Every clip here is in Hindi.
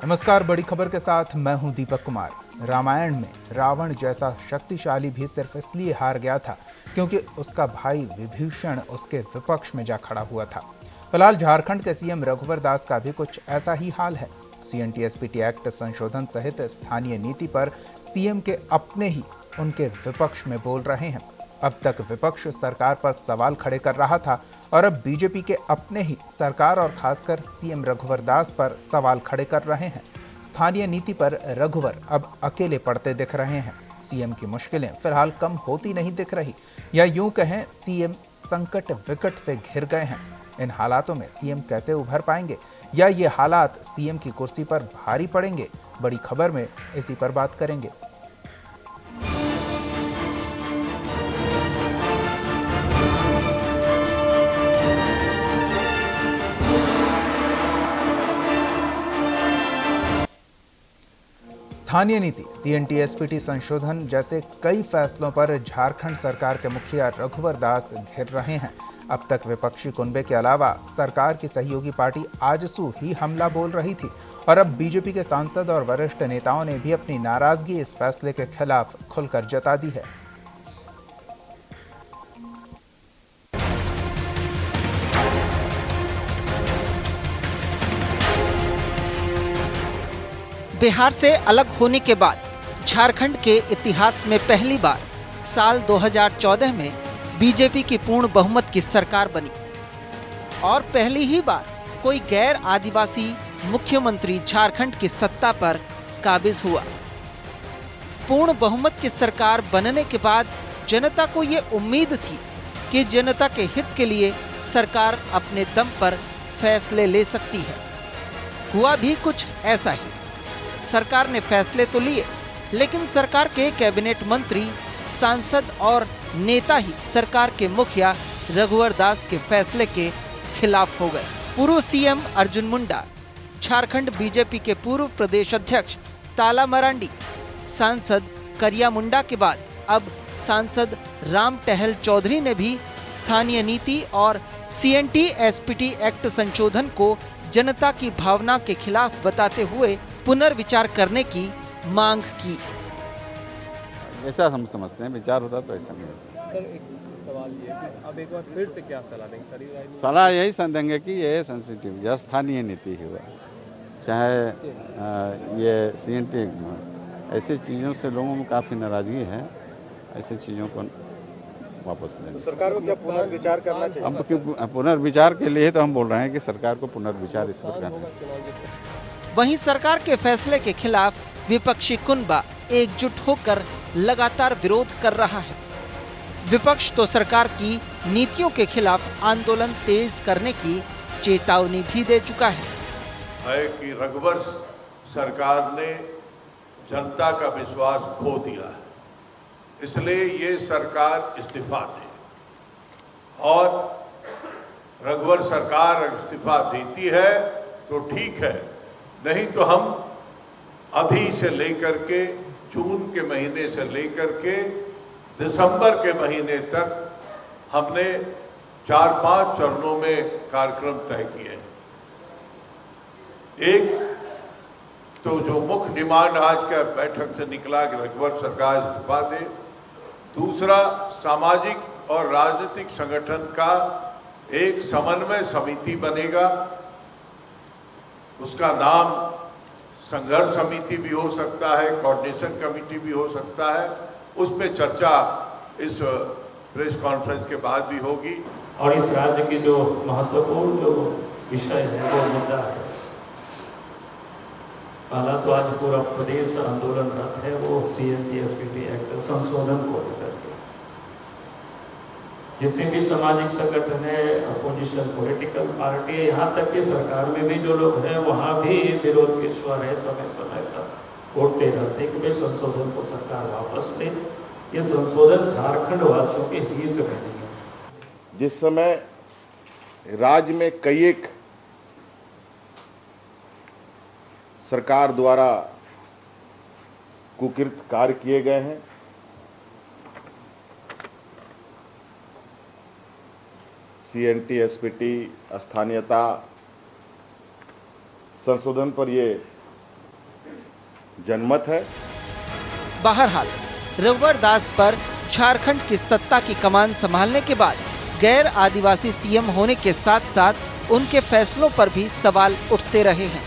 नमस्कार, बड़ी खबर के साथ मैं हूं दीपक कुमार। रामायण में रावण जैसा शक्तिशाली भी सिर्फ इसलिए हार गया था क्योंकि उसका भाई विभीषण उसके विपक्ष में जा खड़ा हुआ था। फिलहाल झारखंड के सीएम रघुवर दास का भी कुछ ऐसा ही हाल है। CNT-SPD एक्ट संशोधन सहित स्थानीय नीति पर सीएम के अपने ही उनके विपक्ष में बोल रहे हैं। अब तक विपक्ष सरकार पर सवाल खड़े कर रहा था और अब बीजेपी के अपने ही सरकार और खासकर सीएम रघुवर दास पर सवाल खड़े कर रहे हैं। स्थानीय नीति पर रघुवर अब अकेले पड़ते दिख रहे हैं। सीएम की मुश्किलें फिलहाल कम होती नहीं दिख रही, या यूं कहें सीएम संकट विकट से घिर गए हैं। इन हालातों में सीएम कैसे उभर पाएंगे, या ये हालात सीएम की कुर्सी पर भारी पड़ेंगे? बड़ी खबर में इसी पर बात करेंगे। स्थानीय नीति CNT-SPD संशोधन जैसे कई फैसलों पर झारखंड सरकार के मुखिया रघुवर दास घिर रहे हैं। अब तक विपक्षी कुनबे के अलावा सरकार की सहयोगी पार्टी आजसू ही हमला बोल रही थी और अब बीजेपी के सांसद और वरिष्ठ नेताओं ने भी अपनी नाराजगी इस फैसले के खिलाफ खुलकर जता दी है। बिहार से अलग होने के बाद झारखंड के इतिहास में पहली बार साल 2014 में बीजेपी की पूर्ण बहुमत की सरकार बनी और पहली ही बार कोई गैर आदिवासी मुख्यमंत्री झारखंड की सत्ता पर काबिज हुआ। पूर्ण बहुमत की सरकार बनने के बाद जनता को ये उम्मीद थी कि जनता के हित के लिए सरकार अपने दम पर फैसले ले सकती है। हुआ भी कुछ ऐसा ही। सरकार ने फैसले तो लिए, लेकिन सरकार के कैबिनेट मंत्री, सांसद और नेता ही सरकार के मुखिया रघुवर दास के फैसले के खिलाफ हो गए। पूर्व सीएम अर्जुन मुंडा, झारखंड बीजेपी के पूर्व प्रदेश अध्यक्ष ताला मरांडी, सांसद करिया मुंडा के बाद अब सांसद राम टहल चौधरी ने भी स्थानीय नीति और CNT-SPD एक्ट संशोधन को जनता की भावना के खिलाफ बताते हुए पुनर्विचार करने की मांग की। ऐसा हम समझते हैं, विचार होता तो ऐसा नहीं होता। सर, एक सवाल ये है कि अब एक बार फिर से क्या सलाह देंगे? सलाह यही देंगे कि ये सेंसिटिव या स्थानीय नीति हुआ, चाहे ये CNT ऐसी चीज़ों से लोगों में काफ़ी नाराजगी है। ऐसी चीज़ों को वापस लें। तो सरकार को क्या पुनर्विचार करना चाहिए? हम क्यों पुनर्विचार के लिए तो हम बोल रहे हैं कि सरकार को पुनर्विचार इस पर करना चाहिए। वहीं सरकार के फैसले के खिलाफ विपक्षी कुनबा एकजुट होकर लगातार विरोध कर रहा है। विपक्ष तो सरकार की नीतियों के खिलाफ आंदोलन तेज करने की चेतावनी भी दे चुका है कि रघुवर सरकार ने जनता का विश्वास खो दिया है, इसलिए ये सरकार इस्तीफा दे। और रघुवर सरकार इस्तीफा देती है तो ठीक है, नहीं तो हम अभी से लेकर के जून के महीने से लेकर के दिसंबर के महीने तक हमने 4-5 चरणों में कार्यक्रम तय किए। एक तो जो मुख्य डिमांड आज का बैठक से निकला कि रघुवर सरकार इस्तीफा दे। दूसरा, सामाजिक और राजनीतिक संगठन का एक समन्वय समिति बनेगा। उसका नाम संघर्ष समिति भी हो सकता है, कोऑर्डिनेशन कमेटी भी हो सकता है। उसमें चर्चा इस प्रेस कॉन्फ्रेंस के बाद भी होगी। और इस राज्य की जो महत्वपूर्ण जो विषय है वो मुद्दा है। पहला तो आज पूरा प्रदेश आंदोलनरत है वो CNT-SPD एक्ट संशोधन को लेकर के। जितने भी सामाजिक संगठन है, अपोजिशन पॉलिटिकल पार्टी, यहाँ तक कि सरकार में भी जो लोग हैं वहाँ भी विरोध के स्वर है, समय समय तक उठते रहते कि भाई संशोधन को सरकार वापस ले। ये संशोधन झारखंड वासियों के हित में नहीं है। जिस समय राज्य में कई एक सरकार द्वारा कुकृत कार्य किए गए हैं, CNT-SPD स्थानीयता संशोधन पर ये जनमत है। बहरहाल रघुवर दास पर झारखंड की सत्ता की कमान संभालने के बाद गैर आदिवासी सीएम होने के साथ साथ उनके फैसलों पर भी सवाल उठते रहे हैं।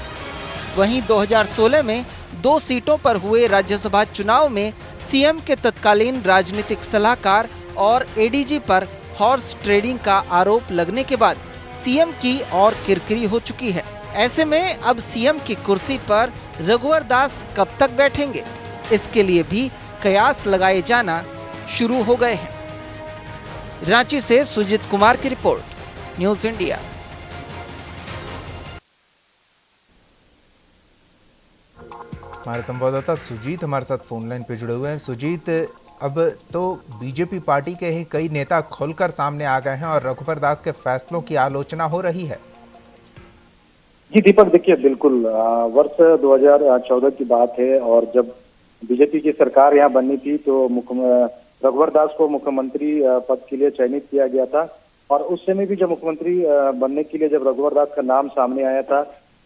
वहीं 2016 में 2 सीटों पर हुए राज्यसभा चुनाव में सीएम के तत्कालीन राजनीतिक सलाहकार और एडीजी पर हॉर्स ट्रेडिंग का आरोप लगने के बाद सीएम की और किरकिरी हो चुकी है। ऐसे में अब सीएम की कुर्सी पर रघुवर दास कब तक बैठेंगे, इसके लिए भी कयास लगाए जाना शुरू हो गए हैं। रांची से सुजीत कुमार की रिपोर्ट, न्यूज़ इंडिया। हमारे संवाददाता सुजीत हमारे साथ फोन लाइन पे जुड़े हुए हैं। सुजीत, अब तो बीजेपी पार्टी के ही कई नेता खुलकर सामने आ गए हैं और रघुवर दास के फैसलों की आलोचना हो रही है। जी दीपक, देखिए बिल्कुल वर्ष 2014 की बात है और जब बीजेपी की सरकार यहाँ बननी थी तो रघुवर दास को मुख्यमंत्री पद के लिए चयनित किया गया था। और उस समय भी जब मुख्यमंत्री बनने के लिए जब रघुवर दास का नाम सामने आया था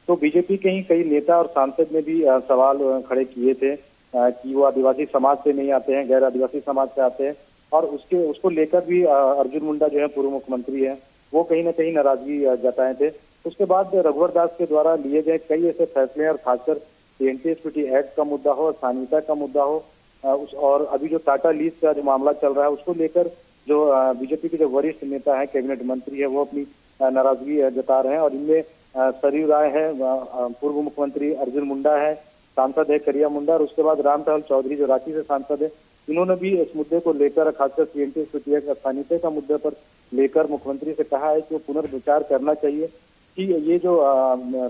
तो बीजेपी के ही कई नेता और सांसद ने भी सवाल खड़े किए थे कि वो आदिवासी समाज से नहीं आते हैं, गैर आदिवासी समाज से आते हैं। और उसको लेकर भी अर्जुन मुंडा जो है पूर्व मुख्यमंत्री है, वो कहीं ना कहीं नाराजगी जताए थे। उसके बाद रघुवर दास के द्वारा लिए गए कई ऐसे फैसले और खासकर एनटीएसपीटी एक्ट का मुद्दा हो, स्थानीयता का मुद्दा हो, और अभी जो टाटा लीज का जो मामला चल रहा है उसको लेकर जो बीजेपी के जो वरिष्ठ नेता है, कैबिनेट मंत्री है, वो अपनी नाराजगी जता रहे हैं। और इनमें सरयू राय है, पूर्व मुख्यमंत्री अर्जुन मुंडा है, सांसद है करिया मुंडा, और उसके बाद रामटहल चौधरी जो रांची से सांसद है, इन्होंने भी इस मुद्दे को लेकर खासकर सीएनटी स्थानीयता का मुद्दे पर लेकर मुख्यमंत्री से कहा है कि वो पुनर्विचार करना चाहिए कि ये जो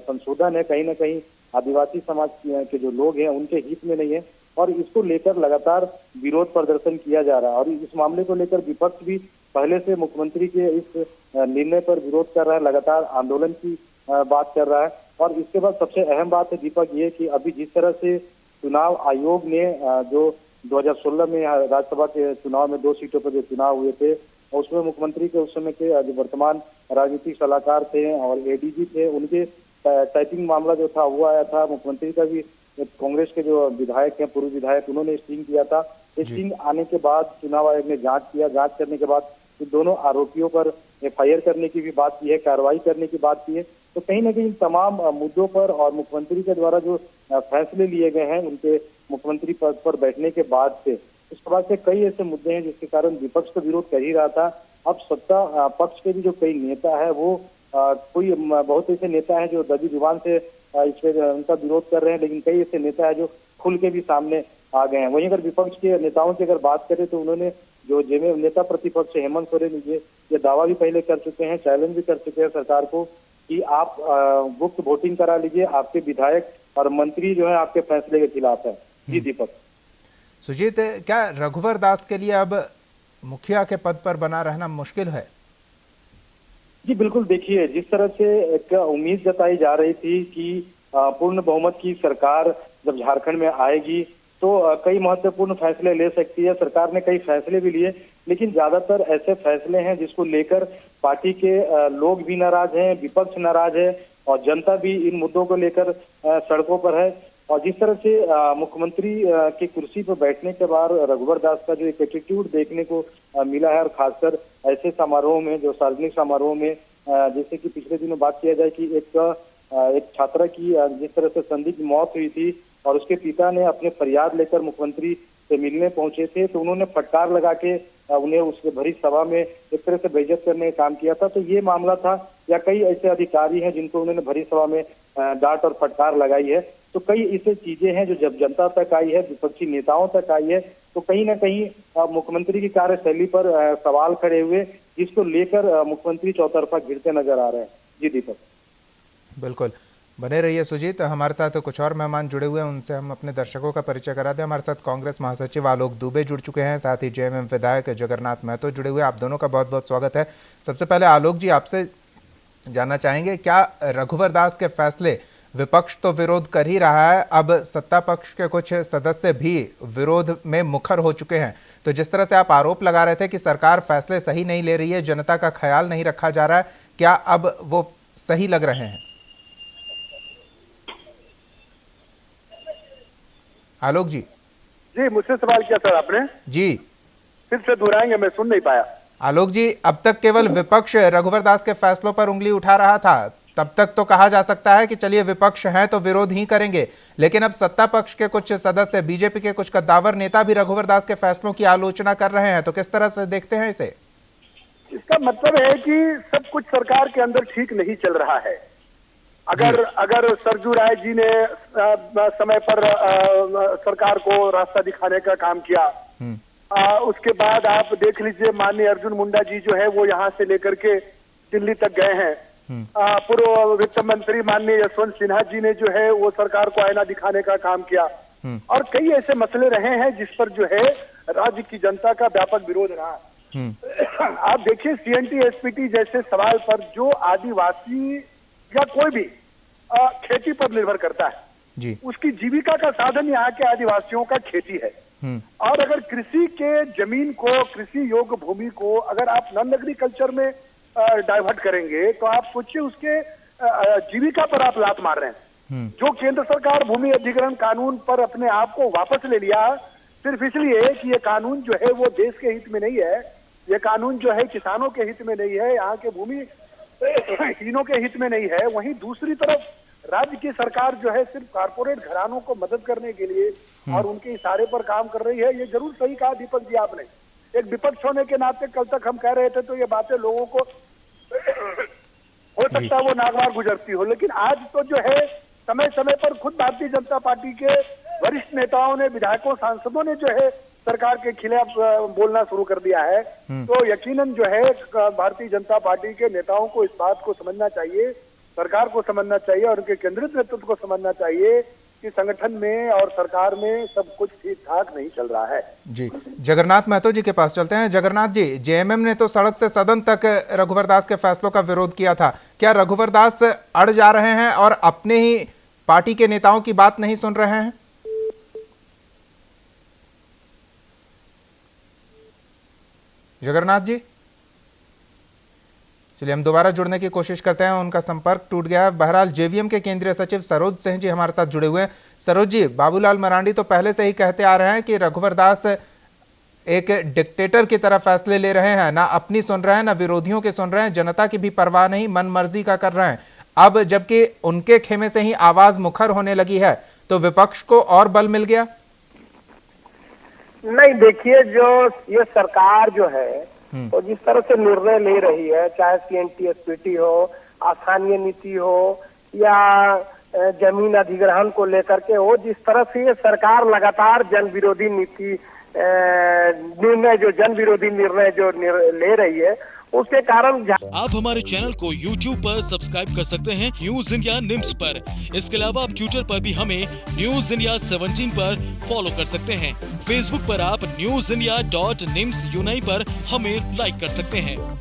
संशोधन है कहीं ना कहीं आदिवासी समाज के जो लोग हैं उनके हित में नहीं है। और इसको लेकर लगातार विरोध प्रदर्शन किया जा रहा है और इस मामले को लेकर विपक्ष भी पहले से मुख्यमंत्री के इस निर्णय पर विरोध कर रहा है, लगातार आंदोलन की बात कर रहा है। और इसके बाद सबसे अहम बात है दीपक ये कि अभी जिस तरह से चुनाव आयोग ने जो 2016 में राज्यसभा के चुनाव में 2 सीटों पर जो चुनाव हुए थे उसमें मुख्यमंत्री के उस समय के जो वर्तमान राजनीतिक सलाहकार थे और एडीजी थे, उनके टाइपिंग मामला जो था वो आया था। मुख्यमंत्री का भी कांग्रेस के जो विधायक हैं, पूर्व विधायक, उन्होंने स्टिंग किया था। स्टिंग आने के बाद चुनाव आयोग ने जांच किया, जांच करने के बाद दोनों आरोपियों पर एफआईआर करने की भी बात की है, कार्रवाई करने की बात की है। तो कहीं ना कहीं तमाम मुद्दों पर और मुख्यमंत्री के द्वारा जो फैसले लिए गए हैं उनके मुख्यमंत्री पद पर बैठने के बाद से, उसके बाद से कई ऐसे मुद्दे हैं जिसके कारण विपक्ष तो विरोध कर ही रहा था। अब सत्ता पक्ष के भी जो कई नेता है वो कोई बहुत ऐसे नेता हैं जो दबी जुबान से इस पर उनका विरोध कर रहे हैं, लेकिन कई ऐसे नेता है जो खुल के भी सामने आ गए हैं। वहीं अगर विपक्ष के नेताओं की अगर बात करें तो उन्होंने जो जेमे नेता प्रतिपक्ष हेमंत सोरेन ये दावा भी पहले कर चुके हैं, चैलेंज भी कर चुके हैं सरकार को कि आप गुप्त वोटिंग करा लीजिए, आपके विधायक और मंत्री जो है आपके फैसले के खिलाफ है। जी दीपक। सुजीत, क्या रघुवर दास के लिए अब मुखिया के पद पर बना रहना मुश्किल है? जी बिल्कुल, देखिए जिस तरह से एक उम्मीद जताई जा रही थी कि पूर्ण बहुमत की सरकार जब झारखंड में आएगी तो कई महत्वपूर्ण फैसले ले सकती है। सरकार ने कई फैसले भी लिए, लेकिन ज्यादातर ऐसे फैसले हैं जिसको लेकर पार्टी के लोग भी नाराज हैं, विपक्ष नाराज है और जनता भी इन मुद्दों को लेकर सड़कों पर है। और जिस तरह से मुख्यमंत्री की कुर्सी पर बैठने के बाद रघुवर दास का जो एक एटीट्यूड देखने को मिला है, और खासकर ऐसे समारोह में, जो सार्वजनिक समारोह में, जैसे कि पिछले दिनों बात किया जाए कि एक छात्रा की जिस तरह से संदिग्ध मौत हुई थी और उसके पिता ने अपने फरियाद लेकर मुख्यमंत्री से मिलने पहुंचे थे, तो उन्होंने फटकार लगा के उन्हें उस भरी सभा में एक तरह से बेइज्जत करने का काम किया था। तो ये मामला था, या कई ऐसे अधिकारी हैं जिनको उन्होंने भरी सभा में डांट और फटकार लगाई है। तो कई ऐसी चीजें हैं जो जब जनता तक आई है, विपक्षी नेताओं तक आई है, तो कहीं ना कहीं मुख्यमंत्री की कार्यशैली पर सवाल खड़े हुए, जिसको लेकर मुख्यमंत्री चौतरफा घिरते नजर आ रहे हैं। जी दीपक। बिल्कुल, बने रहिए सुजीत। हमारे साथ कुछ और मेहमान जुड़े हुए हैं, उनसे हम अपने दर्शकों का परिचय करा दें। हमारे साथ कांग्रेस महासचिव आलोक दुबे जुड़ चुके हैं, साथ ही जेएमएम विधायक जगन्नाथ महतो जुड़े हुए हैं। आप दोनों का बहुत बहुत स्वागत है। सबसे पहले आलोक जी, आपसे जानना चाहेंगे, क्या रघुवर दास के फैसले, विपक्ष तो विरोध कर ही रहा है, अब सत्ता पक्ष के कुछ सदस्य भी विरोध में मुखर हो चुके हैं, तो जिस तरह से आप आरोप लगा रहे थे कि सरकार फैसले सही नहीं ले रही है, जनता का ख्याल नहीं रखा जा रहा है, क्या अब वो सही लग रहे हैं? आलोक जी। जी, मुझसे सवाल किया सर आपने, जी फिर से दोहराएंगे, मैं सुन नहीं पाया। आलोक जी, अब तक केवल विपक्ष रघुवर दास के फैसलों पर उंगली उठा रहा था। तब तक तो कहा जा सकता है कि चलिए विपक्ष हैं तो विरोध ही करेंगे, लेकिन अब सत्ता पक्ष के कुछ सदस्य, बीजेपी के कुछ कद्दावर नेता भी रघुवर दास के फैसलों की आलोचना कर रहे हैं, तो किस तरह से देखते हैं इसे? इसका मतलब है कि सब कुछ सरकार के अंदर ठीक नहीं चल रहा है। अगर सरजू राय जी ने समय पर सरकार को रास्ता दिखाने का काम किया, उसके बाद आप देख लीजिए माननीय अर्जुन मुंडा जी जो है वो यहाँ से लेकर के दिल्ली तक गए हैं। पूर्व वित्त मंत्री माननीय यशवंत सिन्हा जी ने जो है वो सरकार को आईना दिखाने का काम किया, और कई ऐसे मसले रहे हैं जिस पर जो है राज्य की जनता का व्यापक विरोध रहा। आप देखिए सीएनटी एसपीटी जैसे सवाल पर जो आदिवासी या कोई भी खेती पर निर्भर करता है जी, उसकी जीविका का साधन यहाँ के आदिवासियों का खेती है। और अगर कृषि के जमीन को, कृषि योग्य भूमि को अगर आप नॉन एग्रीकल्चर में डाइवर्ट करेंगे तो आप सोचिए उसके जीविका पर आप लात मार रहे हैं। जो केंद्र सरकार भूमि अधिग्रहण कानून पर अपने आप को वापस ले लिया सिर्फ इसलिए कि ये कानून जो है वो देश के हित में नहीं है, ये कानून जो है किसानों के हित में नहीं है, यहाँ के भूमि हीनों के हित में नहीं है। वहीं दूसरी तरफ राज्य की सरकार जो है सिर्फ कारपोरेट घरानों को मदद करने के लिए और उनके इशारे पर काम कर रही है। ये जरूर सही कहा दीपक जी आपने, एक विपक्ष होने के नाते कल तक हम कह रहे थे तो ये बातें लोगों को हो सकता है वो नागवार गुजरती हो, लेकिन आज तो जो है समय समय पर खुद भारतीय जनता पार्टी के वरिष्ठ नेताओं ने, विधायकों, सांसदों ने जो है सरकार के खिलाफ बोलना शुरू कर दिया है। तो यकीनन जो है भारतीय जनता पार्टी के नेताओं को इस बात को समझना चाहिए, सरकार को समझना चाहिए और उनके केंद्रित नेतृत्व को समझना चाहिए कि संगठन में और सरकार में सब कुछ ठीक ठाक नहीं चल रहा है। जी, जगन्नाथ महतो जी के पास चलते हैं। जगन्नाथ जी, जेएमएम ने तो सड़क से सदन तक रघुवर दास के फैसलों का विरोध किया था। क्या रघुवर दास अड़ जा रहे हैं और अपने ही पार्टी के नेताओं की बात नहीं सुन रहे हैं? जगन्नाथ जी, चलिए हम दोबारा जुड़ने की कोशिश करते हैं, उनका संपर्क टूट गया है। बहरहाल जेवीएम के केंद्रीय सचिव सरोज सिंह जी हमारे साथ जुड़े हुए हैं। सरोज जी, बाबूलाल मरांडी तो पहले से ही कहते आ रहे हैं कि रघुवर दास एक डिक्टेटर की तरह फैसले ले रहे हैं, ना अपनी सुन रहे हैं ना विरोधियों के सुन रहे हैं, जनता की भी परवाह नहीं, मन मर्जी का कर रहे हैं। अब जबकि उनके खेमे से ही आवाज मुखर होने लगी है तो विपक्ष को और बल मिल गया? नहीं, देखिए जो ये सरकार जो है तो जिस तरह से निर्णय ले रही है, चाहे सीएनटी एसपीटी हो, स्थानीय नीति हो या जमीन अधिग्रहण को लेकर के हो, जिस तरह से ये सरकार लगातार जन विरोधी नीति निर्णय जो ले रही है उसके कारण आप हमारे चैनल को YouTube पर सब्सक्राइब कर सकते हैं न्यूज इंडिया निम्स पर। इसके अलावा आप ट्विटर पर भी हमें न्यूज इंडिया 17 पर फॉलो कर सकते हैं। फेसबुक पर आप newsindia.nimsuni पर हमें लाइक कर सकते हैं।